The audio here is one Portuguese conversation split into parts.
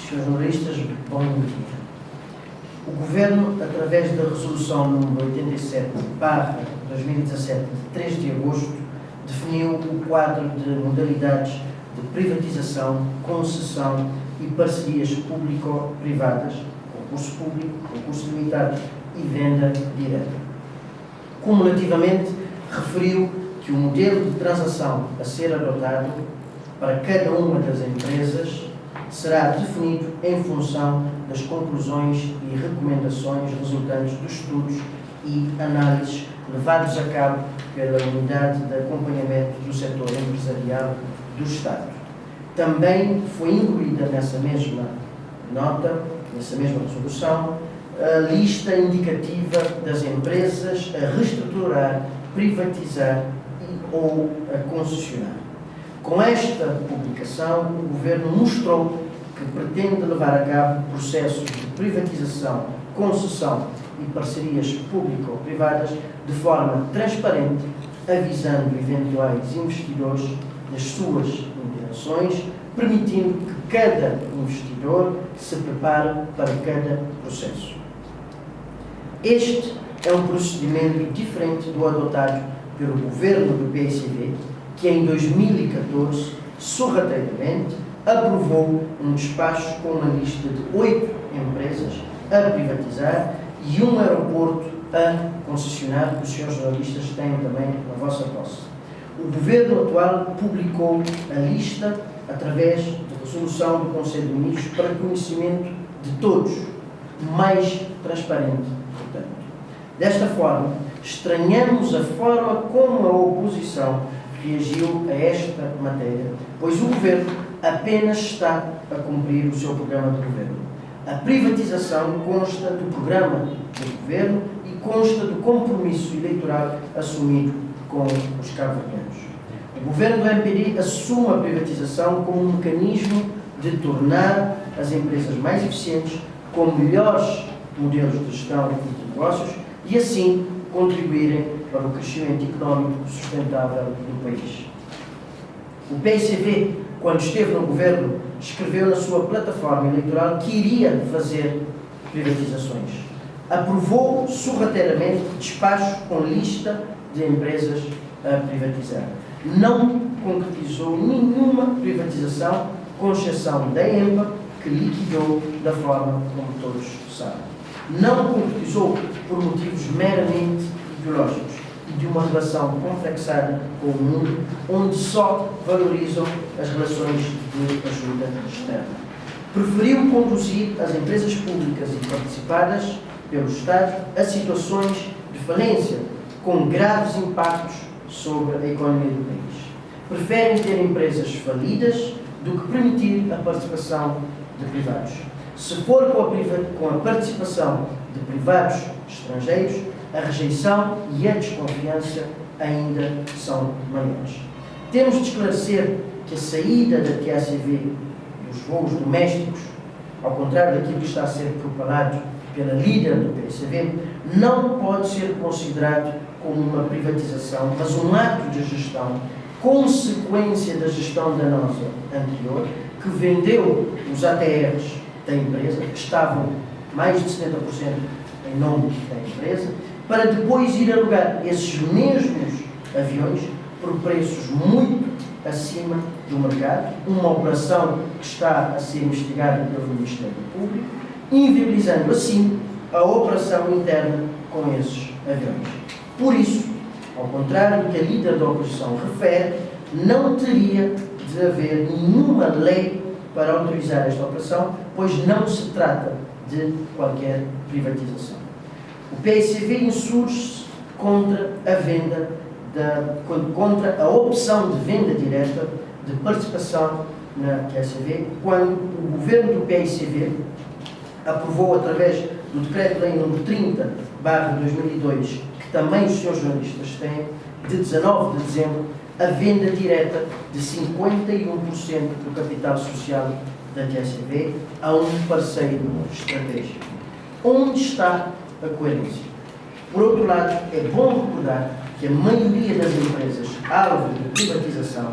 Senhores jornalistas, bom dia. O Governo, através da Resolução nº 87/2017, de 3 de agosto, definiu o quadro de modalidades de privatização, concessão e parcerias público-privadas, concurso público, concurso limitado e venda direta. Cumulativamente, referiu que o modelo de transação a ser adotado para cada uma das empresas será definido em função das conclusões e recomendações resultantes dos estudos e análises levados a cabo pela Unidade de Acompanhamento do Setor Empresarial do Estado. Também foi incluída nessa mesma nota, nessa mesma resolução, a lista indicativa das empresas a reestruturar, privatizar ou a concessionar. Com esta publicação, o Governo mostrou que pretende levar a cabo processos de privatização, concessão e parcerias público-privadas de forma transparente, avisando eventuais investidores das suas intenções, permitindo que cada investidor se prepare para cada processo. Este é um procedimento diferente do adotado pelo Governo do PSV, que em 2014, sorrateiramente, aprovou um despacho com uma lista de 8 empresas a privatizar e um aeroporto a concessionar, que os senhores jornalistas têm também na vossa posse. O Governo atual publicou a lista através de resolução do Conselho de Ministros para conhecimento de todos, mais transparente, portanto. Desta forma, estranhamos a forma como a oposição reagiu a esta matéria, pois o Governo apenas está a cumprir o seu programa de governo. A privatização consta do programa do Governo e consta do compromisso eleitoral assumido com os cabo-verdianos. O Governo do MPD assume a privatização como um mecanismo de tornar as empresas mais eficientes, com melhores modelos de gestão e de negócios e, assim, contribuírem para o crescimento económico sustentável do país. O PSV, quando esteve no Governo, escreveu na sua plataforma eleitoral que iria fazer privatizações. Aprovou sorrateiramente despachos com lista de empresas a privatizar. Não concretizou nenhuma privatização, com exceção da EMPA, que liquidou da forma como todos sabem. Não concretizou por motivos meramente ideológicos e de uma relação complexada com o mundo, onde só valorizam as relações de ajuda externa. Preferiu conduzir as empresas públicas e participadas pelo Estado a situações de falência, com graves impactos sobre a economia do país. Preferem ter empresas falidas do que permitir a participação de privados. Se for com a participação de privados estrangeiros, a rejeição e a desconfiança ainda são maiores. Temos de esclarecer que a saída da TACV dos voos domésticos, ao contrário daquilo que está a ser propalado pela líder do PSV, não pode ser considerado como uma privatização, mas um ato de gestão, consequência da gestão danosa anterior, que vendeu os ATRs da empresa, que estavam mais de 70% em nome da empresa, para depois ir alugar esses mesmos aviões por preços muito acima do mercado, uma operação que está a ser investigada pelo Ministério Público, inviabilizando assim a operação interna com esses aviões. Por isso, ao contrário do que a líder da oposição refere, não teria de haver nenhuma lei para autorizar esta operação, pois não se trata de qualquer privatização. O PSV insurge-se contra a venda, contra a opção de venda direta de participação na TACV, quando o governo do PSV aprovou, através do Decreto-Lei nº 30/2002, que também os senhores jornalistas têm, de 19 de dezembro, a venda direta de 51% do capital social da TACV a um parceiro estratégico. Onde está a coerência? Por outro lado, é bom recordar que a maioria das empresas alvo de privatização,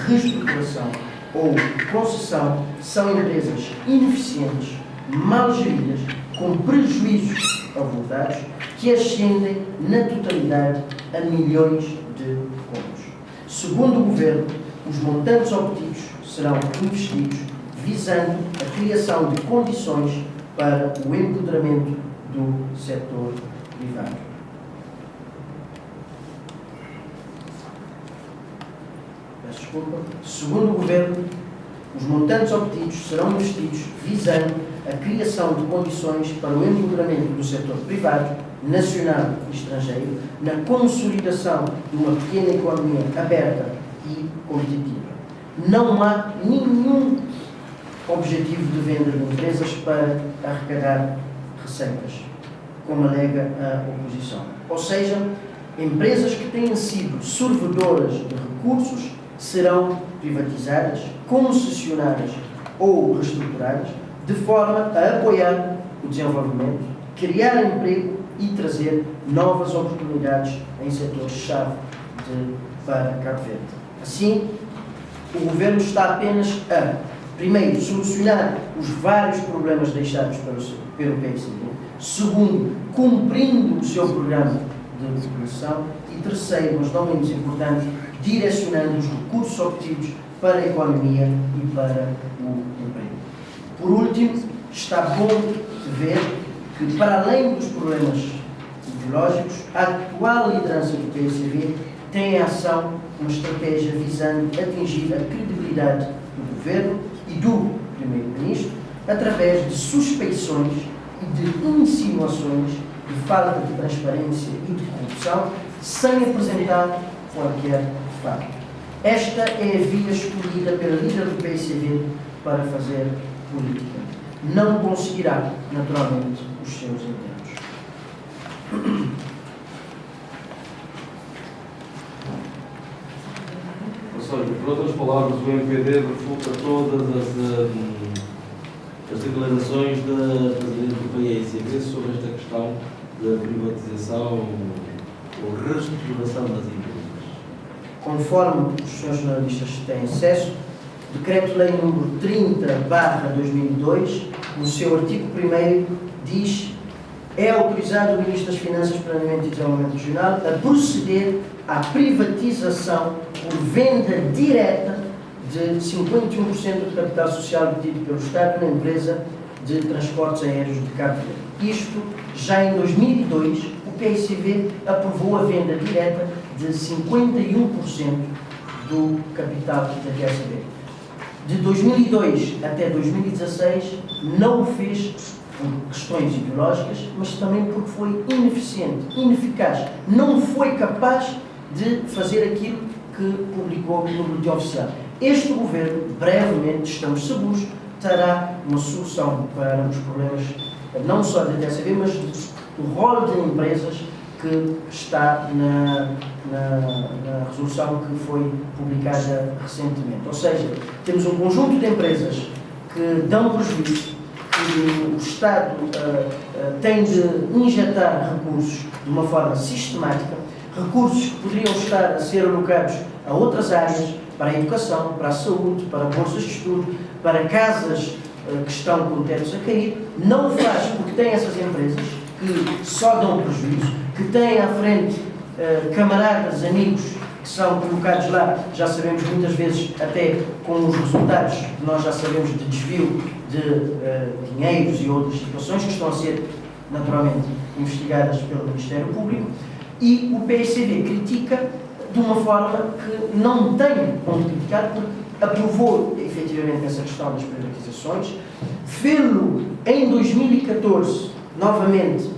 reestruturação ou de concessão são empresas ineficientes, mal geridas, com prejuízos avultados, que ascendem na totalidade a milhões de contos. Segundo o Governo, os montantes obtidos serão investidos visando a criação de condições para o empoderamento do setor privado. Peço desculpa. Segundo o Governo, os montantes obtidos serão investidos visando a criação de condições para o empoderamento do setor privado, nacional e estrangeiro, na consolidação de uma pequena economia aberta e competitiva. Não há nenhum objetivo de venda de empresas para arrecadar receitas, como alega a oposição. Ou seja, empresas que tenham sido sorvedoras de recursos serão privatizadas, concessionadas ou reestruturadas, de forma a apoiar o desenvolvimento, criar emprego e trazer novas oportunidades em setores-chave para Cabo Verde. Assim, o Governo está apenas a, primeiro, solucionar os vários problemas deixados pelo PSDB, segundo, cumprindo o seu programa de recuperação e, terceiro, mas não menos importante, direcionando os recursos obtidos para a economia e para o emprego. Por último, está bom ver que, para além dos problemas ideológicos, a atual liderança do PSDB tem em ação uma estratégia visando atingir a credibilidade do Governo e do Primeiro-Ministro através de suspeições e de insinuações de falta de transparência e de corrupção, sem apresentar qualquer facto. Esta é a via escolhida pela líder do PSDB para fazer política. Não conseguirá, naturalmente, os seus intentos. Ou seja, por outras palavras, o MPD refuta todas as declarações da Presidente do PSDB sobre esta questão da privatização ou reestruturação das empresas. Conforme os senhores jornalistas têm acesso, Decreto-Lei número 30/2002, no seu artigo 1º, diz: é autorizado o Ministro das Finanças, Planeamento e Desenvolvimento Regional a proceder à privatização por venda direta de 51% do capital social obtido pelo Estado na empresa de transportes aéreos de Cabo Verde. Isto, já em 2002, o PSV aprovou a venda direta de 51% do capital da TSB. De 2002 até 2016, não o fez por questões ideológicas, mas também porque foi ineficiente, ineficaz. Não foi capaz de fazer aquilo que publicou no Boletim Oficial. Este Governo, brevemente, estamos seguros, terá uma solução para os problemas, não só da TSB, mas do rol de empresas que está na resolução que foi publicada recentemente. Ou seja, temos um conjunto de empresas que dão prejuízo, que o Estado tem de injetar recursos de uma forma sistemática, recursos que poderiam estar a ser alocados a outras áreas, para a educação, para a saúde, para bolsas de estudo, para casas que estão com tetos a cair. Não o faz porque tem essas empresas que só dão prejuízo, que têm à frente camaradas, amigos que são colocados lá, já sabemos muitas vezes até com os resultados que nós já sabemos de desvio de dinheiros e outras situações que estão a ser naturalmente investigadas pelo Ministério Público, e o PSDB critica de uma forma que não tem onde criticar, porque aprovou efetivamente essa questão das privatizações, fê-lo em 2014 novamente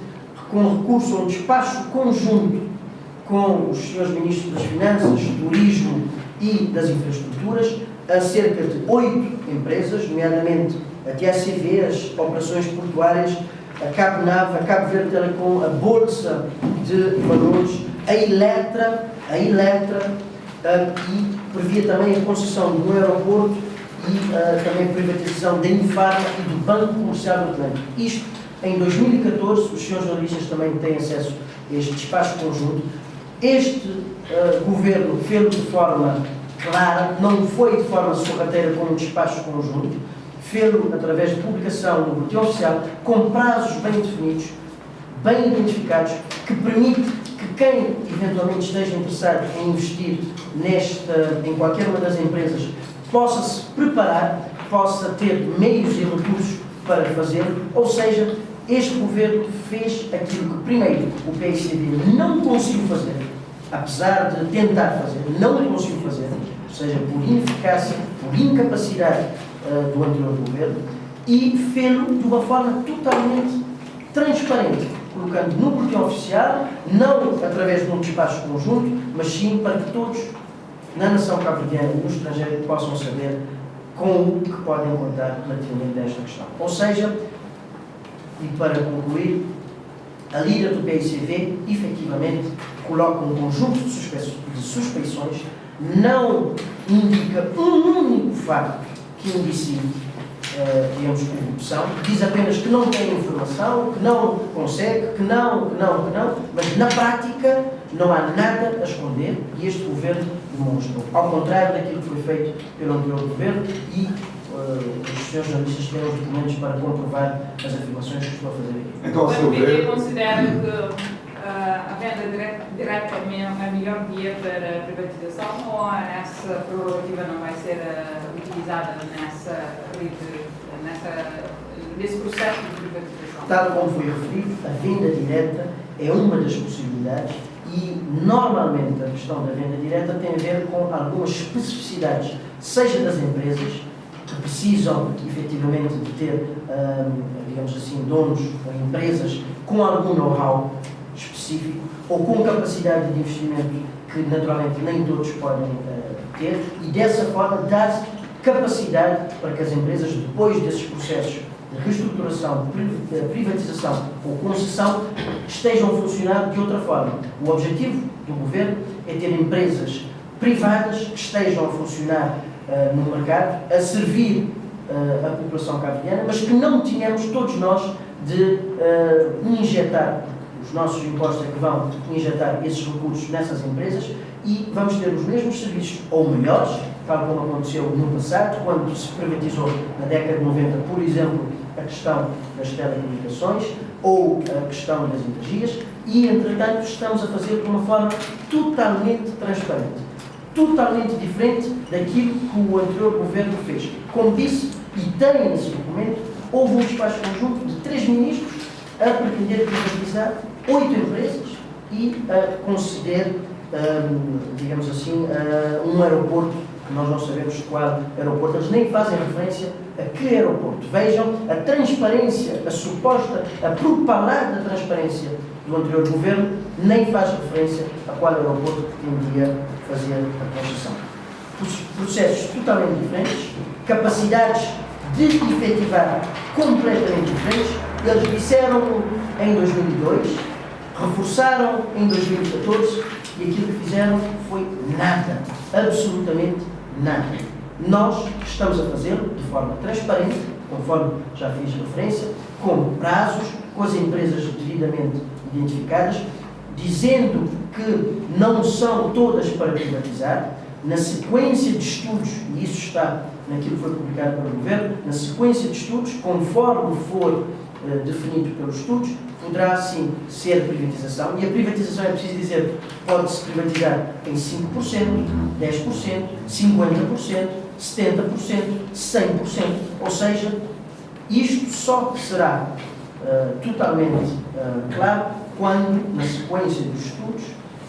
com recurso a um despacho conjunto com os senhores Ministros das Finanças, do Turismo e das Infraestruturas, a cerca de 8 empresas, nomeadamente a TACV, as operações portuárias, a Cabo Nave, a Cabo Verde Telecom, a Bolsa de Valores, a Eletra, e previa também a concessão de um aeroporto e também a privatização da Infarma e do Banco Comercial do Atlântico. Isto em 2014, os senhores jornalistas também têm acesso a este despacho conjunto. Este governo fez-lo de forma clara, não foi de forma sorrateira com um despacho conjunto, fê-lo através de publicação no boletim oficial, com prazos bem definidos, bem identificados, que permite que quem eventualmente esteja interessado em investir em qualquer uma das empresas possa se preparar, possa ter meios e recursos para fazer, ou seja, este governo fez aquilo que primeiro o PICV não conseguiu fazer, apesar de tentar fazer, não conseguiu fazer, ou seja, por ineficácia, por incapacidade do anterior governo, e fê-lo de uma forma totalmente transparente, colocando no boletim oficial, não através de um despacho conjunto, mas sim para que todos, na nação cabo-verdiana e no estrangeiro, possam saber com o que podem contar relativamente a esta questão. Ou seja, e para concluir, a líder do PICV, efetivamente, coloca um conjunto de suspeições, não indica um único facto que indicie, digamos, corrupção, diz apenas que não tem informação, que não consegue, que não, mas na prática não há nada a esconder e este governo demonstrou. Ao contrário daquilo que foi feito pelo anterior governo e os senhores jornalistas têm os documentos para comprovar as afirmações que estou a fazer aqui. Então, o MPD considera que a venda direta é a melhor via para a privatização ou essa prerrogativa não vai ser utilizada nesse processo de privatização? Tal como foi referido, a venda direta é uma das possibilidades e, normalmente, a questão da venda direta tem a ver com algumas especificidades, seja das empresas, que precisam, efetivamente, de ter, digamos assim, donos ou empresas com algum know-how específico ou com capacidade de investimento que, naturalmente, nem todos podem ter e, dessa forma, dar capacidade para que as empresas, depois desses processos de reestruturação, de privatização ou concessão, estejam a funcionar de outra forma. O objetivo do governo é ter empresas privadas que estejam a funcionar no mercado, a servir a população cabo-verdiana, mas que não tenhamos todos nós de injetar, os nossos impostos é que vão injetar esses recursos nessas empresas e vamos ter os mesmos serviços, ou melhores, tal como aconteceu no passado, quando se privatizou na década de 90, por exemplo, a questão das telecomunicações ou a questão das energias, e, entretanto, estamos a fazer de uma forma totalmente transparente, totalmente diferente daquilo que o anterior governo fez. Como disse, e tem nesse documento, houve um despacho conjunto de 3 ministros a pretender privatizar 8 empresas e a conceder, digamos assim, um aeroporto, que nós não sabemos qual aeroporto, eles nem fazem referência a que aeroporto. Vejam a transparência, a suposta, a propalada transparência do anterior governo, nem faz referência a qual aeroporto pretendia fazer a concessão. Processos totalmente diferentes, capacidades de efetivar completamente diferentes. Eles disseram em 2002, reforçaram em 2014 e aquilo que fizeram foi nada, absolutamente nada. Nós estamos a fazê-lo de forma transparente, conforme já fiz referência, com prazos, com as empresas devidamente identificadas, dizendo que não são todas para privatizar, na sequência de estudos, e isso está naquilo que foi publicado pelo Governo, na sequência de estudos, conforme for definido pelos estudos, poderá sim ser privatização, e a privatização, é preciso dizer, pode-se privatizar em 5%, 10%, 50%, 70%, 100%, ou seja, isto só será totalmente claro quando, na sequência dos estudos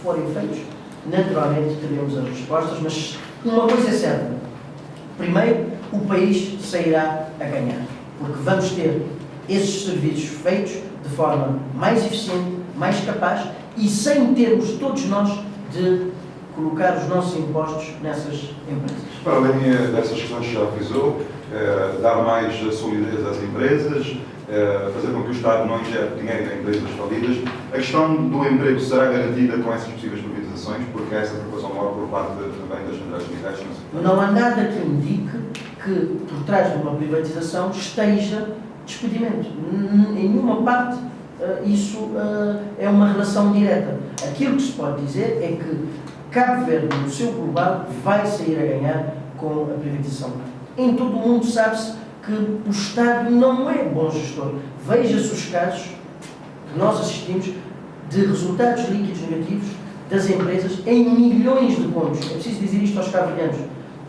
forem feitos, naturalmente teremos as respostas, mas uma coisa é certa, primeiro o país sairá a ganhar, porque vamos ter esses serviços feitos de forma mais eficiente, mais capaz e sem termos todos nós de colocar os nossos impostos nessas empresas. Para além dessas questões que já avisou, dar mais solidez às empresas, fazer com que o Estado não injete dinheiro em empresas falidas, a questão do emprego será garantida com essas possíveis privatizações, porque essa preocupação mora por parte também das centrais sindicais. Não há nada que indique que por trás de uma privatização esteja despedimento. Em nenhuma parte isso é uma relação direta. Aquilo que se pode dizer é que Cabo Verde, no seu global, vai sair a ganhar com a privatização. Em todo o mundo sabe-se que o Estado não é bom gestor. Veja-se os casos que nós assistimos de resultados líquidos negativos das empresas em milhões de pontos. É preciso dizer isto aos cabo-verdianos.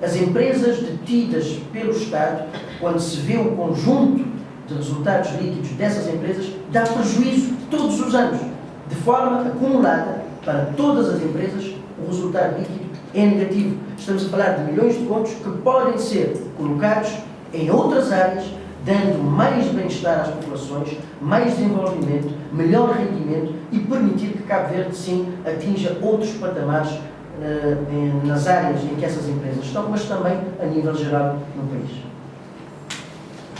As empresas detidas pelo Estado, quando se vê o conjunto de resultados líquidos dessas empresas, dá prejuízo todos os anos. De forma acumulada, para todas as empresas, o resultado líquido é negativo. Estamos a falar de milhões de pontos que podem ser colocados em outras áreas, dando mais bem-estar às populações, mais desenvolvimento, melhor rendimento e permitir que Cabo Verde, sim, atinja outros patamares nas áreas em que essas empresas estão, mas também a nível geral no país.